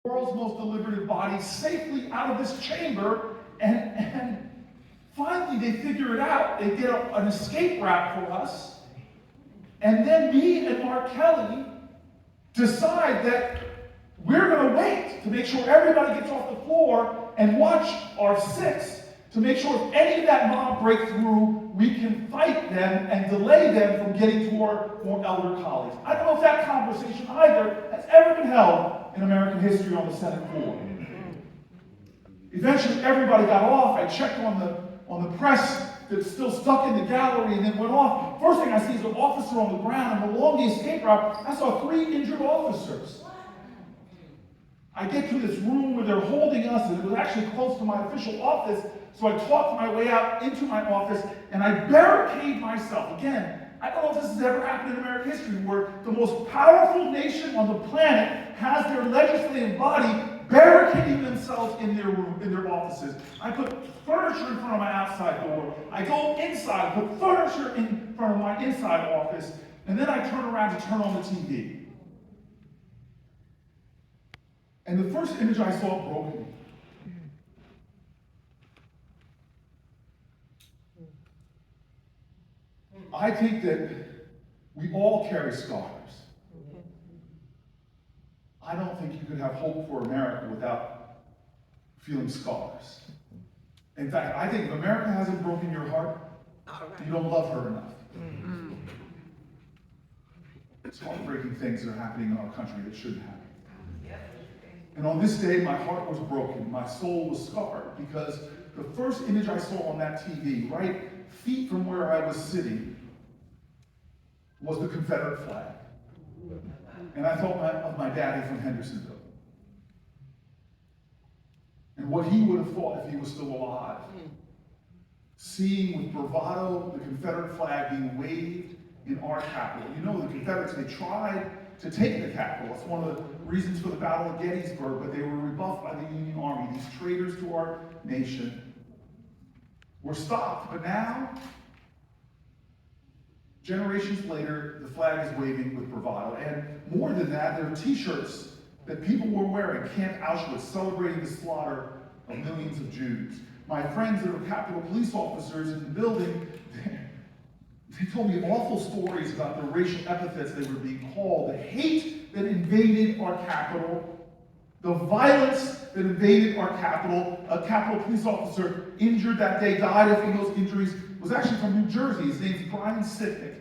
world's most deliberative body safely out of this chamber, and finally they figure it out. They get an escape route for us, and then me and Mark Kelly decide that we're going to wait to make sure everybody gets off the floor and watch our six to make sure if any of that mob break through, we can fight them and delay them from getting to our more elder colleagues. I don't know if that conversation either has ever been held in American history on the Senate floor. Eventually, everybody got off. I checked on the press that's still stuck in the gallery and then went off. First thing I see is an officer on the ground, and along the escape route, I saw 3 injured officers. I get to this room where they're holding us, and it was actually close to my official office, so I talked my way out into my office, and I barricade myself. Again, I don't know if this has ever happened in American history, where the most powerful nation on the planet has their legislative body barricading themselves in their room, in their offices. I put furniture in front of my outside door. I go inside, put furniture in front of my inside office, and then I turn around to turn on the TV. And the first image I saw broke me. I think that we all carry scars. I don't think you could have hope for America without feeling scars. In fact, I think if America hasn't broken your heart, you don't love her enough. It's heartbreaking things that are happening in our country that shouldn't happen. And on this day, my heart was broken. My soul was scarred because the first image I saw on that TV, right feet from where I was sitting, was the Confederate flag. And I thought of my daddy from Hendersonville. And what he would have thought if he was still alive. Seeing with bravado the Confederate flag being waved in our capital. You know, the Confederates, they tried to take the capital. That's one of the reasons for the Battle of Gettysburg, but they were rebuffed by the Union Army. These traitors to our nation were stopped. But now, generations later, the flag is waving with bravado. And more than that, there are t-shirts that people were wearing, Camp Auschwitz, celebrating the slaughter of millions of Jews. My friends that are Capitol Police officers in the building, they told me awful stories about the racial epithets they were being called, the hate that invaded our Capitol, the violence that invaded our Capitol. A Capitol Police officer injured that day, died from those injuries, was actually from New Jersey. His name's Brian Sitnick.